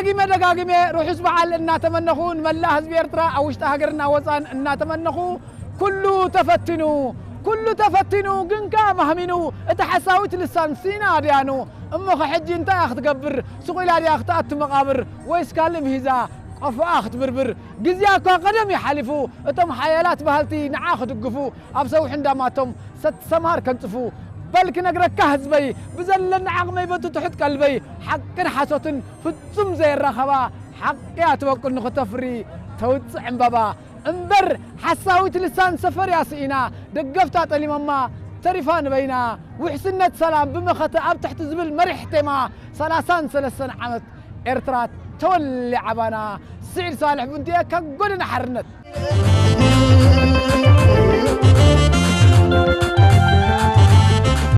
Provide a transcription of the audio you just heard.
دقاقمة روحوا سبعال إنا تمنخون ملا حزب إرترا أو اشتهاجرنا وصان إنا تمنخو كله تفتنوا جنكا مهمينو اتحساوت لسان سينا ديانو أما حجي انت أخذ قبر سقيل هذه أخطأت مقابر ويسكالم هزا قف أخذ بربر جزياك قدم يحلفوا اتم حيالات بهالتي نعاخد قفو أبسو عندما تم ست سمار كنتفو بلك نقرأ كهزبي بزلن عقمي بنتو تحت قلبي حق حسوتن فتم زي الرخبة حق يا توكل نختفري توتس بابا انبر حساويت لسان سفر يا سئنا دقفتات اللي ماما تريفان بينا وحسنة سلام بمخطة أب تحت زبل مريحتي ما سلسان عمت إرترات تولي عبانا سعيد صالح بنتي كقولنا حرنت